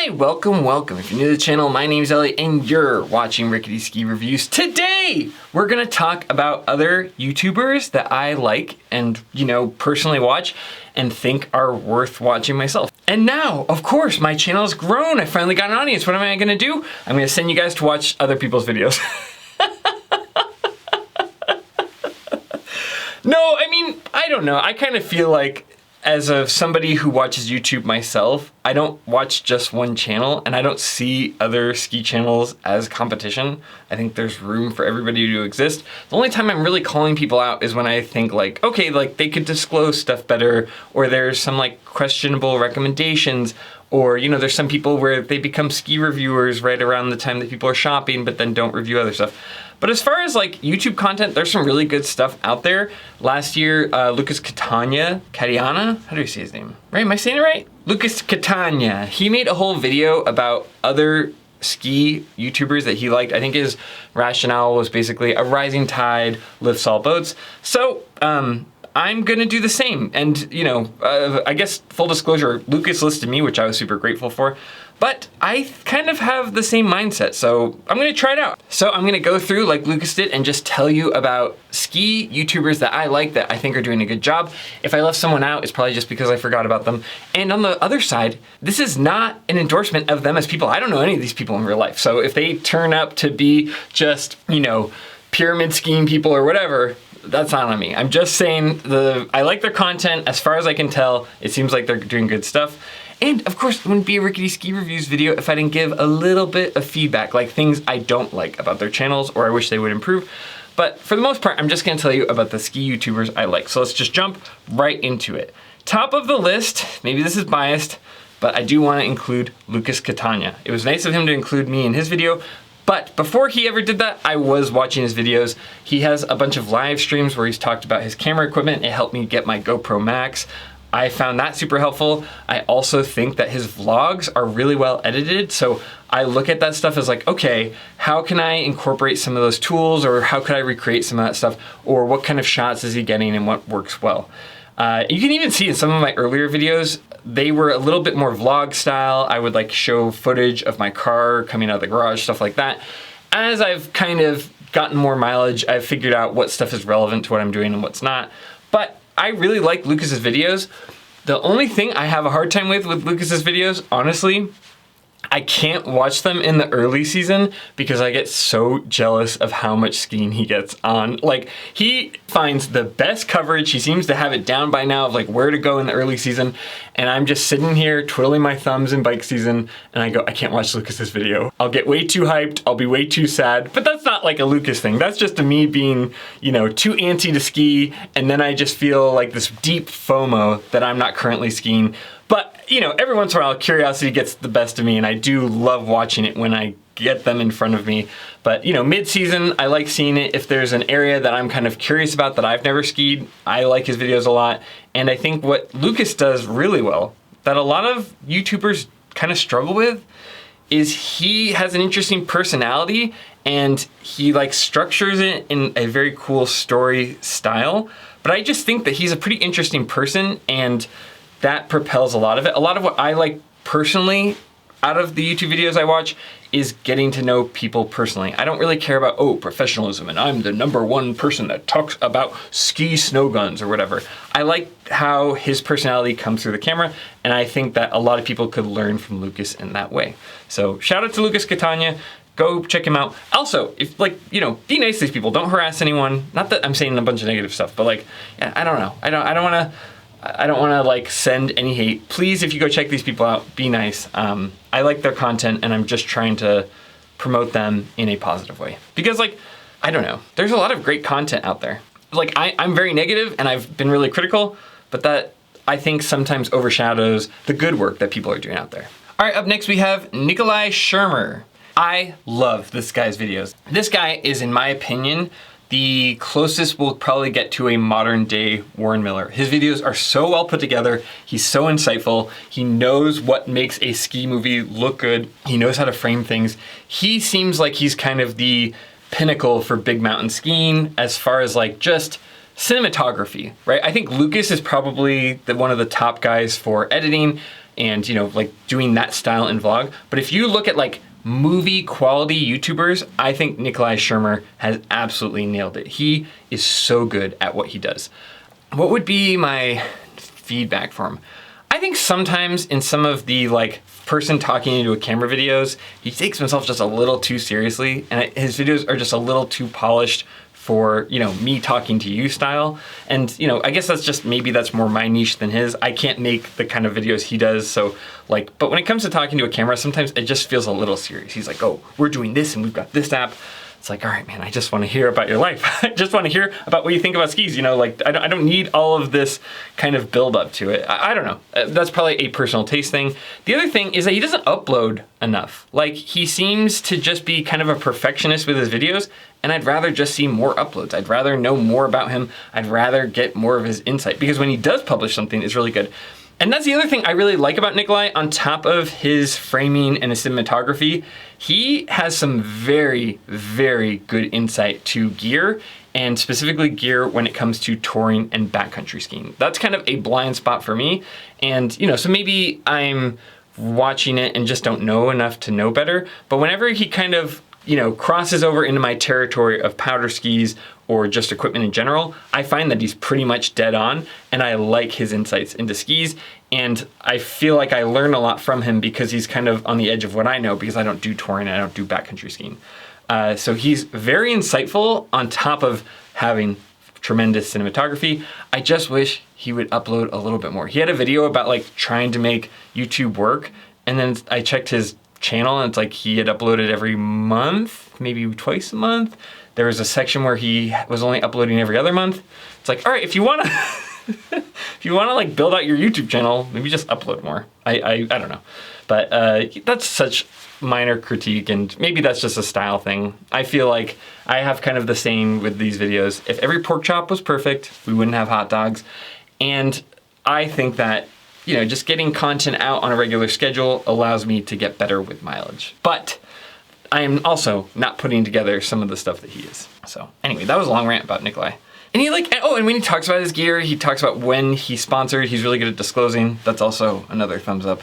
Hi, welcome. If you're new to the channel, my name is Elliott and you're watching Rickety Ski Reviews. Today, we're gonna talk about other YouTubers that I like and, personally watch and think are worth watching myself. And now, of course, my channel has grown. I finally got an audience. What am I gonna do? I'm gonna send you guys to watch other people's videos. No, I don't know. I kind of feel like as somebody who watches YouTube myself, I don't watch just one channel and I don't see other ski channels as competition. I think there's room for everybody to exist. The only time I'm really calling people out is when I think okay, they could disclose stuff better, or there's some questionable recommendations, or there's some people where they become ski reviewers right around the time that people are shopping but then don't review other stuff. But as far as YouTube content, there's some really good stuff out there. Last year, Lucas Catania, how do you say his name? Right, am I saying it right? Lucas Catania, he made a whole video about other ski YouTubers that he liked. I think his rationale was basically a rising tide lifts all boats. So, I'm gonna do the same. And, I guess full disclosure, Lucas listed me, which I was super grateful for. But I kind of have the same mindset, so I'm gonna try it out. So I'm gonna go through like Lucas did and just tell you about ski YouTubers that I like that I think are doing a good job. If I left someone out, it's probably just because I forgot about them. And on the other side, this is not an endorsement of them as people. I don't know any of these people in real life. So if they turn up to be just, pyramid skiing people or whatever, that's not on me. I'm just saying I like their content. As far as I can tell, it seems like they're doing good stuff. And of course, it wouldn't be a Rickety Ski Reviews video if I didn't give a little bit of feedback, like things I don't like about their channels or I wish they would improve. But for the most part, I'm just gonna tell you about the ski YouTubers I like. So let's just jump right into it. Top of the list, maybe this is biased, but I do wanna include Lucas Catania. It was nice of him to include me in his video, but before he ever did that, I was watching his videos. He has a bunch of live streams where he's talked about his camera equipment. It helped me get my GoPro Max. I found that super helpful. I also think that his vlogs are really well edited. So I look at that stuff as okay, how can I incorporate some of those tools, or how could I recreate some of that stuff? Or what kind of shots is he getting and what works well? You can even see in some of my earlier videos, they were a little bit more vlog style. I would show footage of my car coming out of the garage, stuff like that. As I've kind of gotten more mileage, I've figured out what stuff is relevant to what I'm doing and what's not. But I really like Lucas's videos. The only thing I have a hard time with Lucas's videos, honestly, I can't watch them in the early season because I get so jealous of how much skiing he gets on. He finds the best coverage. He seems to have it down by now of where to go in the early season. And I'm just sitting here twiddling my thumbs in bike season and I go, I can't watch Lucas's video. I'll get way too hyped. I'll be way too sad. But that's not a Lucas thing. That's just me being, too antsy to ski. And then I just feel this deep FOMO that I'm not currently skiing. But, every once in a while, curiosity gets the best of me, and I do love watching it when I get them in front of me. But, mid-season, I like seeing it. If there's an area that I'm kind of curious about that I've never skied, I like his videos a lot. And I think what Lucas does really well, that a lot of YouTubers kind of struggle with, is he has an interesting personality, and he structures it in a very cool story style. But I just think that he's a pretty interesting person, and that propels a lot of it. A lot of what I like personally out of the YouTube videos I watch is getting to know people personally. I don't really care about, professionalism and I'm the #1 person that talks about ski snow guns or whatever. I like how his personality comes through the camera, and I think that a lot of people could learn from Lucas in that way. So shout out to Lucas Catania. Go check him out. Also, if be nice to these people. Don't harass anyone. Not that I'm saying a bunch of negative stuff, but I don't know. I don't want to send any hate. Please, if you go check these people out, be nice. I like their content and I'm just trying to promote them in a positive way. Because I don't know, there's a lot of great content out there. I'm very negative and I've been really critical, but that I think sometimes overshadows the good work that people are doing out there. All right, up next we have Nikolai Shermer. I love this guy's videos. This guy is, in my opinion, the closest we'll probably get to a modern day Warren Miller. His videos are so well put together. He's so insightful. He knows what makes a ski movie look good. He knows how to frame things. He seems like he's kind of the pinnacle for big mountain skiing as far as just cinematography, right? I think Lucas is probably one of the top guys for editing. and, you know, like doing that style in vlog. But if you look at like movie quality YouTubers, I think Nikolai Schirmer has absolutely nailed it. He is so good at what he does. What would be my feedback for him? I think sometimes in some of the like person talking into a camera videos, he takes himself just a little too seriously, and his videos are just a little too polished for, you know, me talking to you style. And, you know, I guess that's just, maybe that's more my niche than his. I can't make the kind of videos he does, so like, but when it comes to talking to a camera, sometimes it just feels a little serious. He's like, oh, we're doing this and we've got this app. It's like, all right, man, I just want to hear about your life. I just want to hear about what you think about skis. You know, like, I don't need all of this kind of build up to it. I don't know. That's probably a personal taste thing. The other thing is that he doesn't upload enough. Like, he seems to just be kind of a perfectionist with his videos, and I'd rather just see more uploads. I'd rather know more about him. I'd rather get more of his insight, because when he does publish something, it's really good. And that's the other thing I really like about Nikolai. On top of his framing and his cinematography, he has some very, very good insight to gear, and specifically gear when it comes to touring and backcountry skiing. That's kind of a blind spot for me. And, you know, so maybe I'm watching it and just don't know enough to know better. But whenever he kind of, you know, crosses over into my territory of powder skis or just equipment in general, I find that he's pretty much dead on, and I like his insights into skis, and I feel like I learn a lot from him because he's kind of on the edge of what I know, because I don't do touring, I don't do backcountry skiing. So he's very insightful on top of having tremendous cinematography. I just wish he would upload a little bit more. He had a video about like trying to make YouTube work, and then I checked his channel and it's like he had uploaded every month, maybe twice a month. There was a section where he was only uploading every other month. It's like, all right, if you wanna if you wanna like build out your YouTube channel, maybe just upload more. I don't know. But that's such minor critique, and maybe that's just a style thing. I feel like I have kind of the same with these videos. If every pork chop was perfect, we wouldn't have hot dogs. And I think that, you know, just getting content out on a regular schedule allows me to get better with mileage. But I am also not putting together some of the stuff that he is. So anyway, that was a long rant about Nikolai. And he like, oh, and when he talks about his gear, he talks about when he's sponsored. He's really good at disclosing. That's also another thumbs up.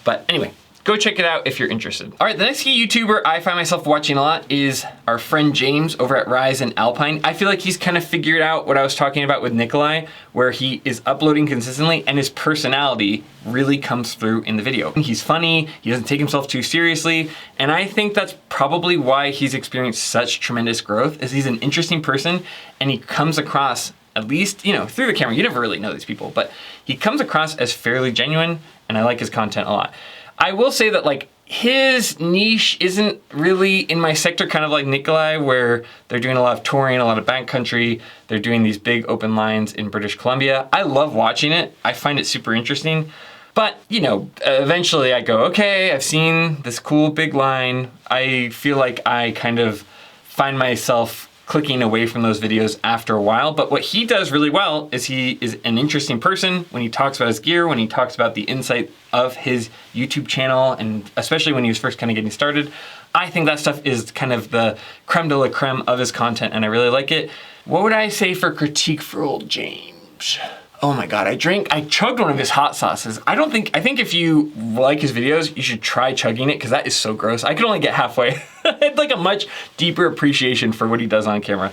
But anyway, go check it out if you're interested. All right, the next ski YouTuber I find myself watching a lot is our friend James over at Rise and Alpine. I feel like he's kind of figured out what I was talking about with Nikolai, where he is uploading consistently and his personality really comes through in the video. He's funny, he doesn't take himself too seriously, and I think that's probably why he's experienced such tremendous growth, is he's an interesting person and he comes across, at least, you know, through the camera, you never really know these people, but he comes across as fairly genuine, and I like his content a lot. I will say that like his niche isn't really in my sector, kind of like Nikolai, where they're doing a lot of touring, a lot of backcountry. They're doing these big open lines in British Columbia. I love watching it. I find it super interesting. But, you know, eventually I go, okay, I've seen this cool big line. I feel like I kind of find myself clicking away from those videos after a while. But what he does really well is he is an interesting person when he talks about his gear, when he talks about the insight of his YouTube channel, and especially when he was first kind of getting started. I think that stuff is kind of the creme de la creme of his content, and I really like it. What would I say for critique for old James? Oh my God, I chugged one of his hot sauces. I think if you like his videos, you should try chugging it, because that is so gross. I could only get halfway. I had like a much deeper appreciation for what he does on camera.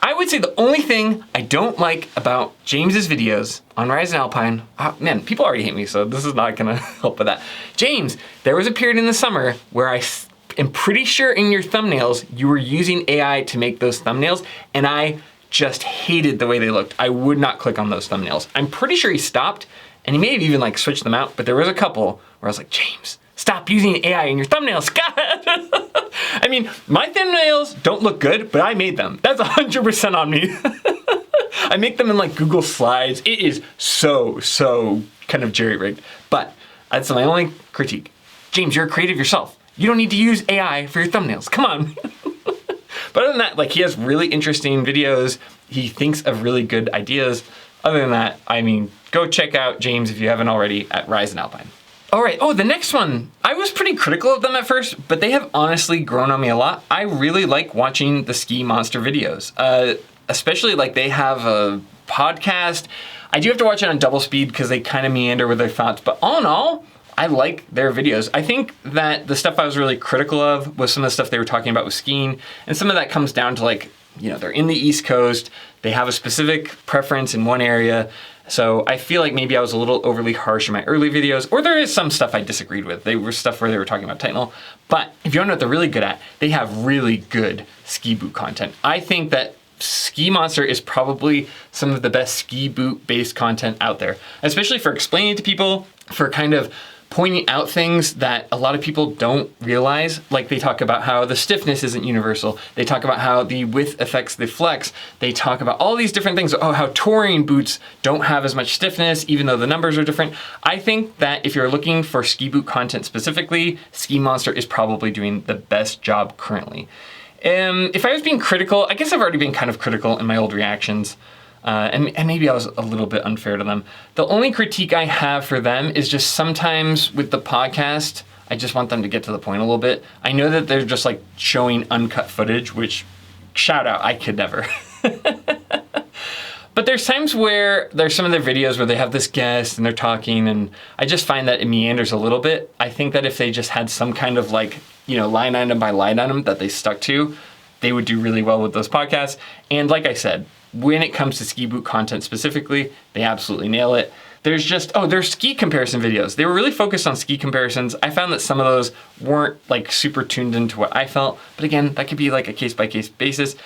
I would say the only thing I don't like about James's videos on Rise and Alpine, man, people already hate me, so this is not gonna help with that. James, there was a period in the summer where I am pretty sure in your thumbnails, you were using AI to make those thumbnails, and I just hated the way they looked. I would not click on those thumbnails. I'm pretty sure he stopped, and he may have even like switched them out, but there was a couple where I was like, James, stop using AI in your thumbnails, God. I mean, my thumbnails don't look good, but I made them. That's 100% on me. I make them in like Google Slides. It is so kind of jerry-rigged, but that's my only critique. James, you're creative yourself. You don't need to use AI for your thumbnails, come on. But other than that, like, he has really interesting videos. He thinks of really good ideas. Other than that, I mean, go check out James if you haven't already at Rise and Alpine. All right, oh, the next one. I was pretty critical of them at first, but they have honestly grown on me a lot. I really like watching the Ski Monster videos, especially like they have a podcast. I do have to watch it on double speed because they kind of meander with their thoughts, but all in all, I like their videos. I think that the stuff I was really critical of was some of the stuff they were talking about with skiing, and some of that comes down to like, you know, they're in the East Coast, they have a specific preference in one area, so I feel like maybe I was a little overly harsh in my early videos, or there is some stuff I disagreed with. They were stuff where they were talking about Titanal, but if you want to know what they're really good at, they have really good ski boot content. I think that Ski Monster is probably some of the best ski boot based content out there, especially for explaining to people, for kind of pointing out things that a lot of people don't realize. Like they talk about how the stiffness isn't universal. They talk about how the width affects the flex. They talk about all these different things. Oh, how touring boots don't have as much stiffness, even though the numbers are different. I think that if you're looking for ski boot content specifically, Ski Monster is probably doing the best job currently. If I was being critical, I guess I've already been kind of critical in my old reactions. And maybe I was a little bit unfair to them. The only critique I have for them is just sometimes with the podcast, I just want them to get to the point a little bit. I know that they're just like showing uncut footage, which, shout out, I could never. But there's times where there's some of their videos where they have this guest and they're talking, and I just find that it meanders a little bit. I think that if they just had some kind of like, you know, line item by line item that they stuck to, they would do really well with those podcasts. And like I said, when it comes to ski boot content specifically, they absolutely nail it. There's just, there's ski comparison videos. They were really focused on ski comparisons. I found that some of those weren't like super tuned into what I felt. But again, that could be like a case by case basis.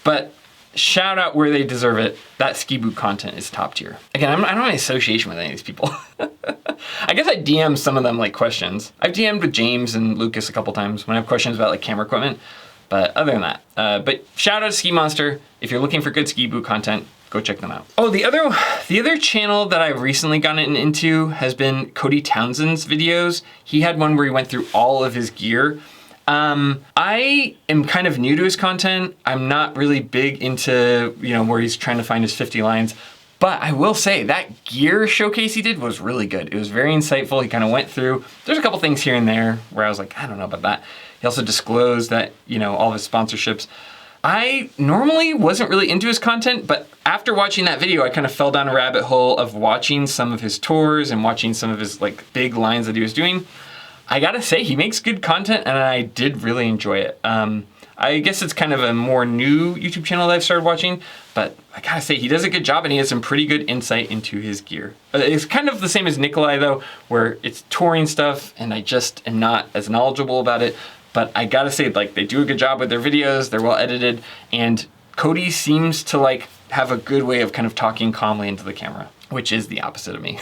But shout out where they deserve it. That ski boot content is top tier. Again, I don't have any association with any of these people. I guess I DM some of them like questions. I've DM'd with James and Lucas a couple times when I have questions about like camera equipment. But other than that, but shout out to Ski Monster. If you're looking for good ski boot content, go check them out. Oh, the other channel that I've recently gotten into has been Cody Townsend's videos. He had one where he went through all of his gear. I am kind of new to his content. I'm not really big into, you know, where he's trying to find his 50 lines. But I will say that gear showcase he did was really good. It was very insightful. He kind of went through, there's a couple things here and there where I was like, I don't know about that. He also disclosed that, you know, all of his sponsorships. I normally wasn't really into his content, but after watching that video, I kind of fell down a rabbit hole of watching some of his tours and watching some of his like big lines that he was doing. I gotta say, he makes good content and I did really enjoy it. I guess it's kind of a more new YouTube channel that I've started watching, but I gotta say, he does a good job and he has some pretty good insight into his gear. It's kind of the same as Nikolai though, where it's touring stuff and I just am not as knowledgeable about it. But I gotta say, like, they do a good job with their videos, they're well edited, and Cody seems to like have a good way of kind of talking calmly into the camera, which is the opposite of me.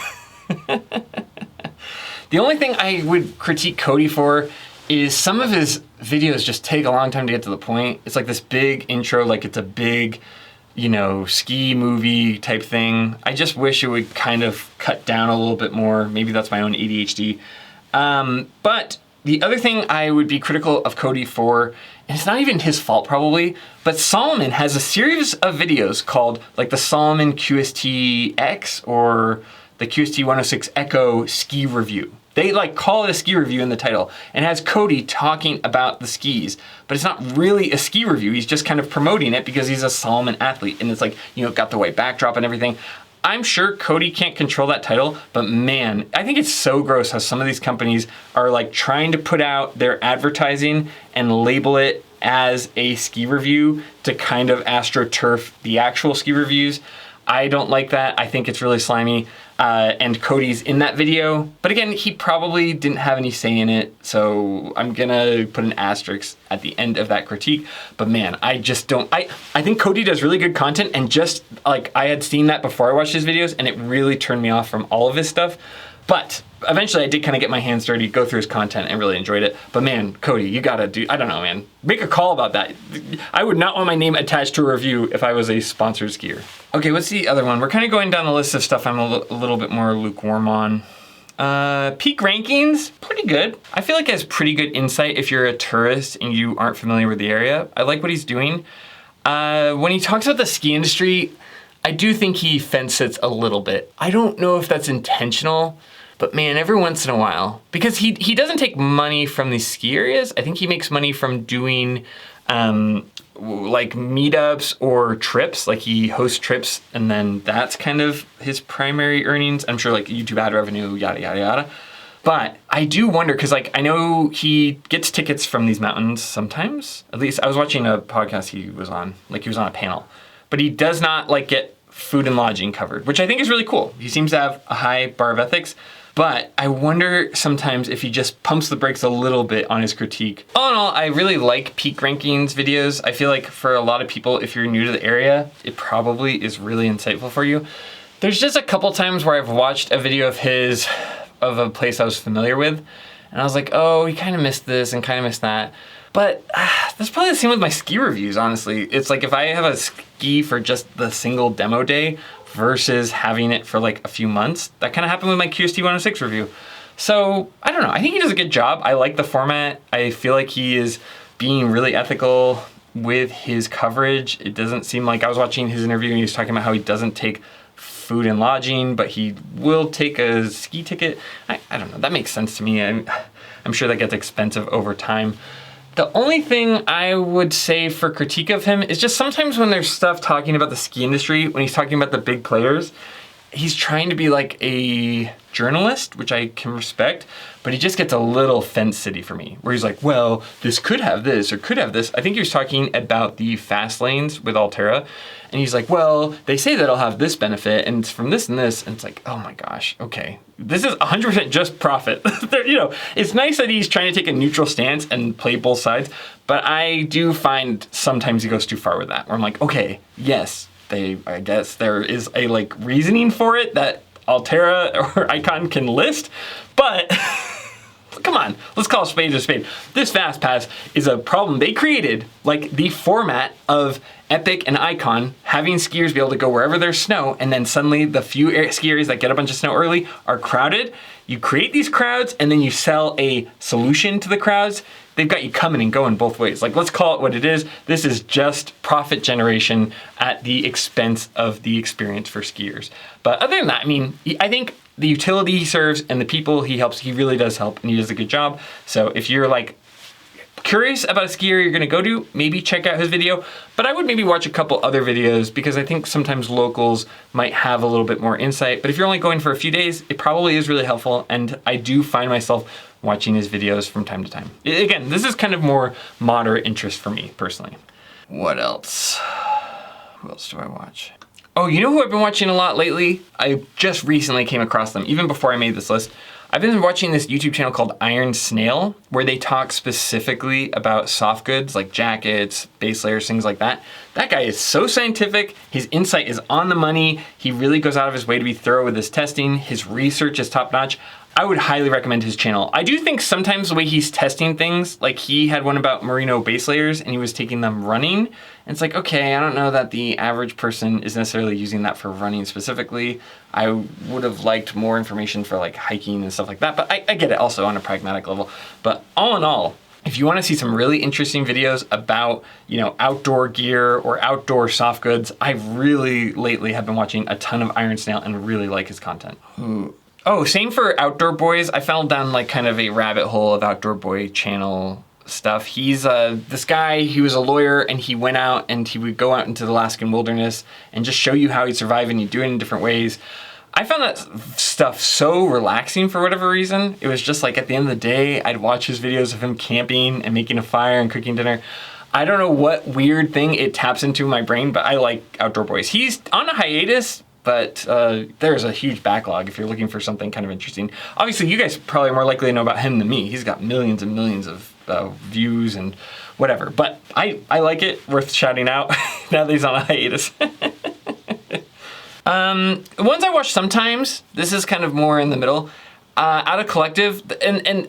The only thing I would critique Cody for is some of his videos just take a long time to get to the point. It's like this big intro, like it's a big, you know, ski movie type thing. I just wish it would kind of cut down a little bit more. Maybe that's my own ADHD. But the other thing I would be critical of Cody for, and it's not even his fault probably, but Solomon has a series of videos called like the Solomon QST-X or the QST 106 Echo ski review. They like call it a ski review in the title and has Cody talking about the skis, but it's not really a ski review. He's just kind of promoting it because he's a Solomon athlete and it's like, you know, got the white backdrop and everything. I'm sure Cody can't control that title, but man, I think it's so gross how some of these companies are like trying to put out their advertising and label it as a ski review to kind of astroturf the actual ski reviews. I don't like that. I think it's really slimy. And Cody's in that video, but again, he probably didn't have any say in it, so I'm gonna put an asterisk at the end of that critique. But man, I just don't, I think Cody does really good content, and just like I had seen that before I watched his videos, and it really turned me off from all of his stuff. But eventually I did kind of get my hands dirty, go through his content, and really enjoyed it. But man, Cody, you gotta do, I don't know, man, make a call about that. I would not want my name attached to a review if I was a sponsored skier. Okay, what's the other one? We're kind of going down the list of stuff I'm a little bit more lukewarm on. Peak rankings, pretty good. I feel like he has pretty good insight if you're a tourist and you aren't familiar with the area. I like what he's doing. When he talks about the ski industry, I do think he fence sits a little bit. I don't know if that's intentional, but man, every once in a while, because he doesn't take money from these ski areas. I think he makes money from doing like meetups or trips, like he hosts trips and then that's kind of his primary earnings. I'm sure like YouTube ad revenue, yada, yada, yada. But I do wonder, because like I know he gets tickets from these mountains sometimes. At least I was watching a podcast he was on, like he was on a panel. But he does not like get food and lodging covered, which I think is really cool. He seems to have a high bar of ethics. But I wonder sometimes if he just pumps the brakes a little bit on his critique. All in all, I really like peak rankings videos. I feel like for a lot of people, if you're new to the area, it probably is really insightful for you. There's just a couple times where I've watched a video of his, of a place I was familiar with, and I was like, oh, he kind of missed this and kind of missed that. But that's probably the same with my ski reviews, honestly. It's like if I have a ski for just the single demo day versus having it for like a few months, that kind of happened with my QST 106 review. So I don't know, I think he does a good job. I like the format. I feel like he is being really ethical with his coverage. It doesn't seem like, I was watching his interview and he was talking about how he doesn't take food and lodging, but he will take a ski ticket. I don't know, that makes sense to me. I'm sure that gets expensive over time. The only thing I would say for critique of him is just sometimes when there's stuff talking about the ski industry, when he's talking about the big players, he's trying to be like a journalist, which I can respect, but he just gets a little fence city for me, where he's like, well, this could have this or could have this. I think he was talking about the fast lanes with Altera, and he's like, well, they say that I'll have this benefit, and it's from this and this, and it's like, oh my gosh, okay. This is 100% just profit. You know, it's nice that he's trying to take a neutral stance and play both sides, but I do find sometimes he goes too far with that, where I'm like, okay, yes, I guess there is a like reasoning for it that Altera or Icon can list, but come on, let's call a spade a spade. This Fast Pass is a problem they created, like the format of Epic and Icon having skiers be able to go wherever there's snow, and then suddenly the few ski areas that get a bunch of snow early are crowded. You create these crowds and then you sell a solution to the crowds. They've got you coming and going both ways. Like, let's call it what it is. This is just profit generation at the expense of the experience for skiers. But other than that, I mean, I think the utility he serves and the people he helps, he really does help and he does a good job. So if you're like curious about a skier you're gonna go to, maybe check out his video, but I would maybe watch a couple other videos because I think sometimes locals might have a little bit more insight. But if you're only going for a few days, it probably is really helpful, and I do find myself watching his videos from time to time. Again, this is kind of more moderate interest for me personally. What else? Who else do I watch? Oh, you know who I've been watching a lot lately? I just recently came across them, even before I made this list. I've been watching this YouTube channel called Iron Snail, where they talk specifically about soft goods like jackets, base layers, things like that. That guy is so scientific. His insight is on the money. He really goes out of his way to be thorough with his testing. His research is top notch. I would highly recommend his channel. I do think sometimes the way he's testing things, like he had one about merino base layers and he was taking them running. And it's like, okay, I don't know that the average person is necessarily using that for running specifically. I would have liked more information for like hiking and stuff like that, but I get it also on a pragmatic level. But all in all, if you want to see some really interesting videos about, you know, outdoor gear or outdoor soft goods, I really lately have been watching a ton of Iron Snail and really like his content. Oh, same for Outdoor Boys. I fell down like kind of a rabbit hole of Outdoor Boy channel stuff. He's this guy, he was a lawyer and he went out and he would go out into the Alaskan wilderness and just show you how he'd survive, and he'd do it in different ways. I found that stuff so relaxing for whatever reason. It was just like at the end of the day, I'd watch his videos of him camping and making a fire and cooking dinner. I don't know what weird thing it taps into my brain, but I like Outdoor Boys. He's on a hiatus, but there's a huge backlog if you're looking for something kind of interesting. Obviously, you guys probably are more likely to know about him than me. He's got millions and millions of views and whatever. But I like it, worth shouting out now that he's on a hiatus. Ones I watch sometimes, this is kind of more in the middle, Out of Collective, and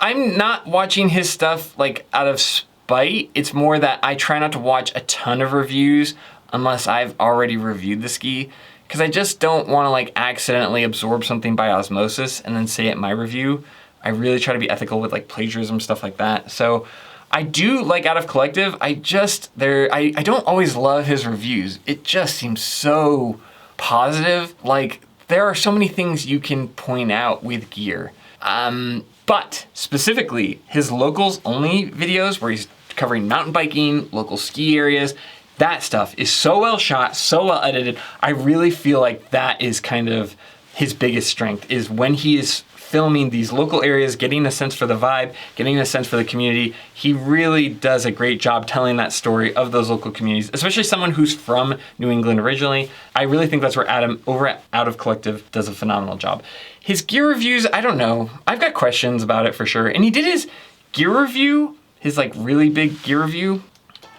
I'm not watching his stuff like out of spite. It's more that I try not to watch a ton of reviews unless I've already reviewed the ski, because I just don't want to like accidentally absorb something by osmosis and then say it in my review. I really try to be ethical with like plagiarism, stuff like that. So I do like Out of Collective. I don't always love his reviews. It just seems so positive. Like there are so many things you can point out with gear. But specifically his locals only videos where he's covering mountain biking, local ski areas, that stuff is so well shot, so well edited. I really feel like that is kind of his biggest strength, is when he is filming these local areas, getting a sense for the vibe, getting a sense for the community. He really does a great job telling that story of those local communities, especially someone who's from New England originally. I really think that's where Adam over at Out of Collective does a phenomenal job. His gear reviews, I don't know. I've got questions about it for sure. And he did his gear review, his like really big gear review.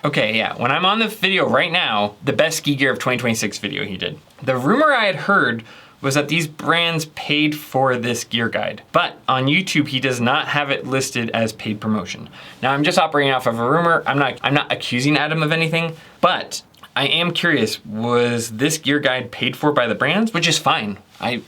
Okay, yeah, when I'm on the video right now, the best ski gear of 2026 video he did. The rumor I had heard was that these brands paid for this gear guide, but on YouTube, he does not have it listed as paid promotion. Now I'm just operating off of a rumor. I'm not accusing Adam of anything, but I am curious, was this gear guide paid for by the brands? Which is fine. I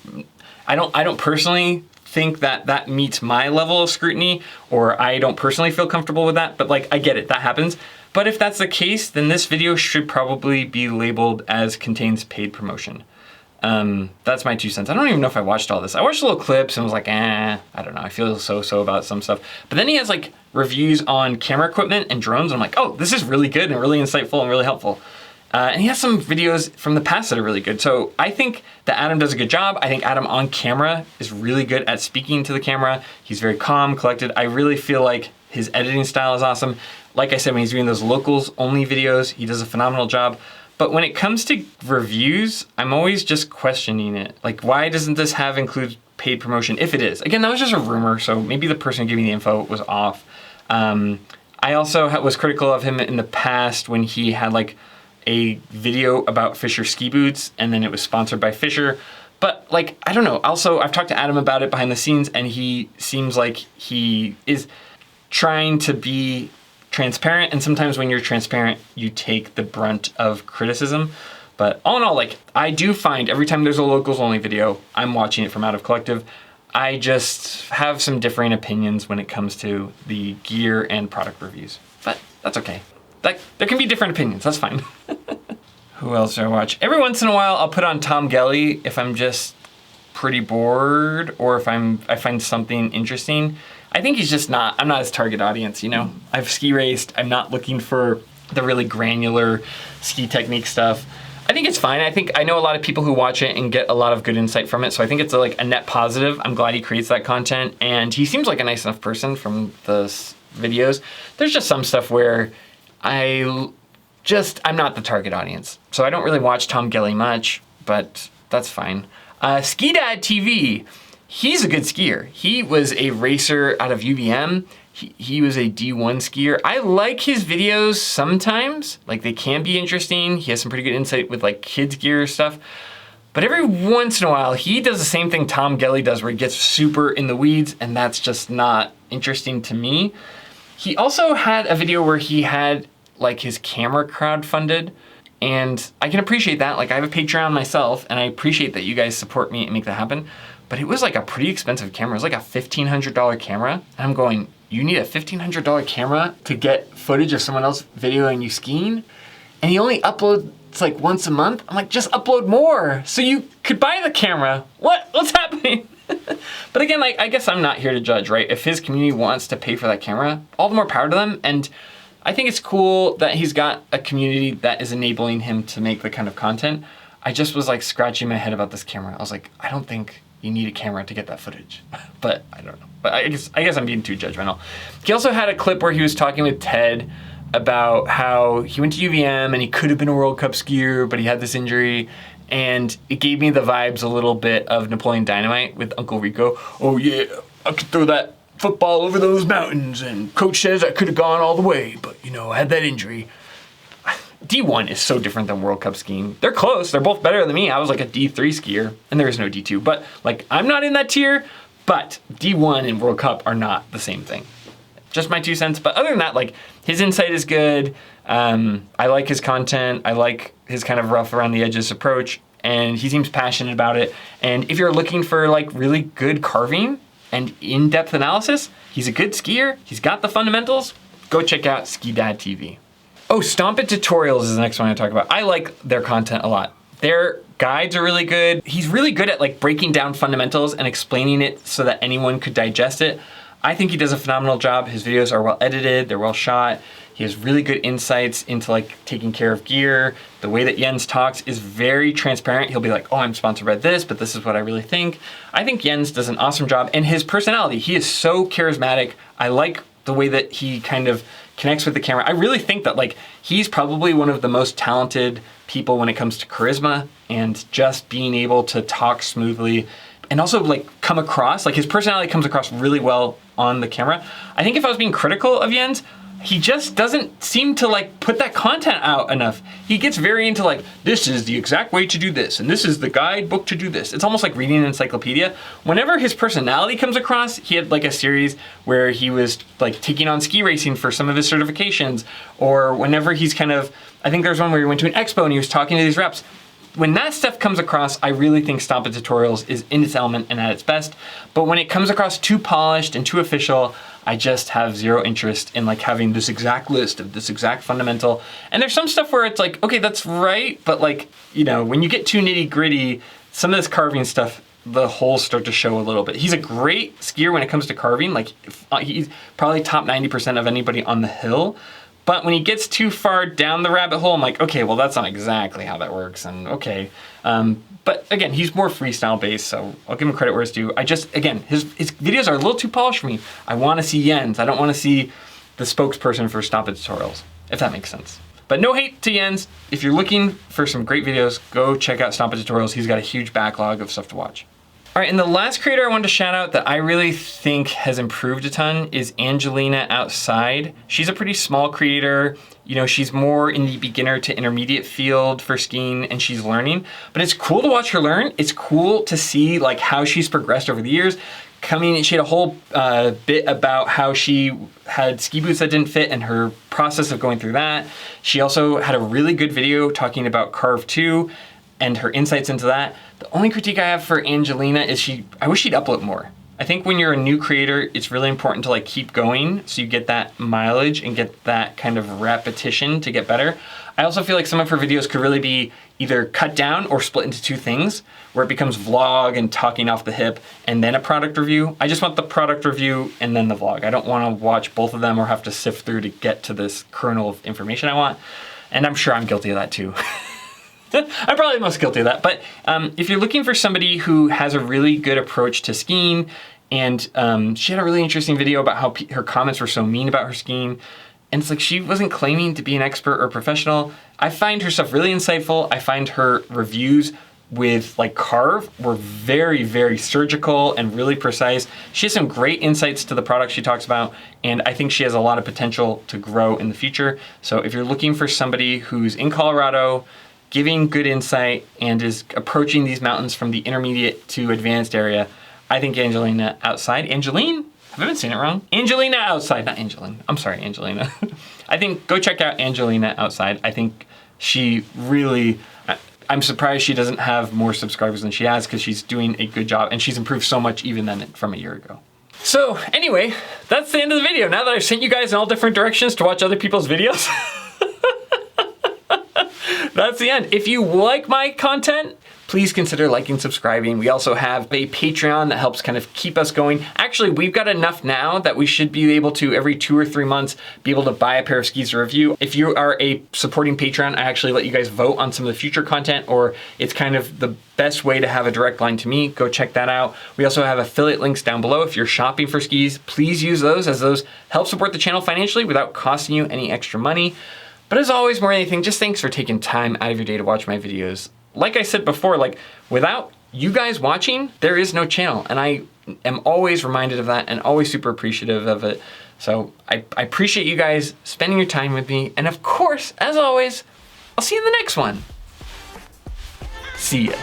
don't personally think that that meets my level of scrutiny, or I don't personally feel comfortable with that, but like, I get it, that happens. But if that's the case, then this video should probably be labeled as contains paid promotion. That's my 2 cents. I don't even know if I watched all this. I watched little clips and was like, I don't know. I feel so about some stuff. But then he has like reviews on camera equipment and drones. And I'm like, oh, this is really good and really insightful and really helpful. And he has some videos from the past that are really good. So I think that Adam does a good job. I think Adam on camera is really good at speaking to the camera. He's very calm, collected. I really feel like his editing style is awesome. Like I said, when he's doing those locals only videos, he does a phenomenal job. But when it comes to reviews, I'm always just questioning it. Like, why doesn't this have include paid promotion if it is? Again, that was just a rumor, so maybe the person giving the info was off. I also was critical of him in the past when he had like a video about Fisher ski boots and then it was sponsored by Fisher. But like, I don't know. Also, I've talked to Adam about it behind the scenes and he seems like he is trying to be transparent, and sometimes when you're transparent, you take the brunt of criticism. But all in all, like, I do find every time there's a locals only video, I'm watching it from Out of Collective. I just have some differing opinions when it comes to the gear and product reviews, but that's okay. Like, there can be different opinions, that's fine. Who else do I watch? Every once in a while, I'll put on Tom Gelly if I'm just pretty bored or if I find something interesting. I think he's just not, I'm not his target audience, you know? I've ski raced, I'm not looking for the really granular ski technique stuff. I think it's fine. I know a lot of people who watch it and get a lot of good insight from it, so I think it's like a net positive. I'm glad he creates that content, and he seems like a nice enough person from the videos. There's just some stuff where I'm not the target audience. So I don't really watch Tom Gelly much, but that's fine. Ski Dad TV. He's a good skier. He was a racer out of UVM. He was a D1 skier. I like his videos sometimes. Like, they can be interesting. He has some pretty good insight with like kids gear stuff. But every once in a while, he does the same thing Tom Gelly does where he gets super in the weeds, and that's just not interesting to me. He also had a video where he had like his camera crowdfunded, and I can appreciate that. Like, I have a Patreon myself, and I appreciate that you guys support me and make that happen. But it was like a pretty expensive camera. It was like a $1,500 camera. And I'm going, you need a $1,500 camera to get footage of someone else videoing you skiing? And he only uploads like once a month? I'm like, just upload more so you could buy the camera. What's happening? But again, like, I guess I'm not here to judge, right? If his community wants to pay for that camera, all the more power to them. And I think it's cool that he's got a community that is enabling him to make the kind of content. I just was like scratching my head about this camera. I was like, I don't think you need a camera to get that footage. But I don't know. But I guess I'm being too judgmental. He also had a clip where he was talking with Ted about how he went to UVM and he could have been a World Cup skier, but he had this injury. And it gave me the vibes a little bit of Napoleon Dynamite with Uncle Rico. Oh yeah, I could throw that football over those mountains, and coach says I could have gone all the way, but you know, I had that injury. D1 is so different than World Cup skiing. They're close, they're both better than me. I was like a D3 skier, and there is no D2, but like, I'm not in that tier, but D1 and World Cup are not the same thing. Just my 2 cents, but other than that, like, his insight is good. I like his content. I like his kind of rough around the edges approach, and he seems passionate about it. And if you're looking for like really good carving and in-depth analysis, he's a good skier. He's got the fundamentals. Go check out Ski Dad TV. Oh, Stomp It Tutorials is the next one I talk about. I like their content a lot. Their guides are really good. He's really good at like breaking down fundamentals and explaining it so that anyone could digest it. I think he does a phenomenal job. His videos are well edited, they're well shot. He has really good insights into like taking care of gear. The way that Jens talks is very transparent. He'll be like, oh, I'm sponsored by this, but this is what I really think. I think Jens does an awesome job, and his personality, he is so charismatic. I like the way that he kind of connects with the camera. I really think that like he's probably one of the most talented people when it comes to charisma and just being able to talk smoothly and also like come across, like his personality comes across really well on the camera. I think if I was being critical of Jens, he just doesn't seem to like put that content out enough. He gets very into like, this is the exact way to do this, and this is the guidebook to do this. It's almost like reading an encyclopedia. Whenever his personality comes across, he had like a series where he was like taking on ski racing for some of his certifications, or whenever he's kind of, I think there's one where he went to an expo and he was talking to these reps. When that stuff comes across, I really think Stomp It Tutorials is in its element and at its best. But when it comes across too polished and too official, I just have zero interest in like having this exact list of this exact fundamental. And there's some stuff where it's like, okay, that's right, but like, you know, when you get too nitty gritty, some of this carving stuff, the holes start to show a little bit. He's a great skier when it comes to carving. Like he's probably top 90% of anybody on the hill. But when he gets too far down the rabbit hole, I'm like, okay, well, that's not exactly how that works, and okay. But again, he's more freestyle based, so I'll give him credit where it's due. Again, his videos are a little too polished for me. I want to see Jens. I don't want to see the spokesperson for Stomp It Tutorials, if that makes sense. But no hate to Jens. If you're looking for some great videos, go check out Stomp It Tutorials. He's got a huge backlog of stuff to watch. All right, and the last creator I wanted to shout out that I really think has improved a ton is Angelina Outside. She's a pretty small creator. You know, she's more in the beginner to intermediate field for skiing, and she's learning. But it's cool to watch her learn. It's cool to see like how she's progressed over the years. She had a whole bit about how she had ski boots that didn't fit and her process of going through that. She also had a really good video talking about Carve 2 and her insights into that. The only critique I have for Angelina is I wish she'd upload more. I think when you're a new creator, it's really important to like keep going so you get that mileage and get that kind of repetition to get better. I also feel like some of her videos could really be either cut down or split into two things, where it becomes vlog and talking off the hip and then a product review. I just want the product review and then the vlog. I don't want to watch both of them or have to sift through to get to this kernel of information I want. And I'm sure I'm guilty of that too. I'm probably the most guilty of that. But if you're looking for somebody who has a really good approach to skiing, and she had a really interesting video about how her comments were so mean about her skiing, and it's like she wasn't claiming to be an expert or professional. I find her stuff really insightful. I find her reviews with like Carve were very, very surgical and really precise. She has some great insights to the products she talks about, and I think she has a lot of potential to grow in the future. So if you're looking for somebody who's in Colorado, giving good insight, and is approaching these mountains from the intermediate to advanced area, I think Angelina Outside. Angeline? Have I been saying it wrong? Angelina Outside, not Angeline. I'm sorry, Angelina. I think go check out Angelina Outside. I think she really, I'm surprised she doesn't have more subscribers than she has, because she's doing a good job and she's improved so much even than from a year ago. So anyway, that's the end of the video. Now that I've sent you guys in all different directions to watch other people's videos, that's the end. If you like my content, please consider liking, subscribing. We also have a Patreon that helps kind of keep us going. Actually, we've got enough now that we should be able to, every 2 or 3 months, be able to buy a pair of skis to review. If you are a supporting Patreon, I actually let you guys vote on some of the future content, or it's kind of the best way to have a direct line to me. Go check that out. We also have affiliate links down below. If you're shopping for skis, please use those, as those help support the channel financially without costing you any extra money. But as always, more than anything, just thanks for taking time out of your day to watch my videos. Like I said before, like without you guys watching, there is no channel. And I am always reminded of that and always super appreciative of it. So I appreciate you guys spending your time with me. And of course, as always, I'll see you in the next one. See ya.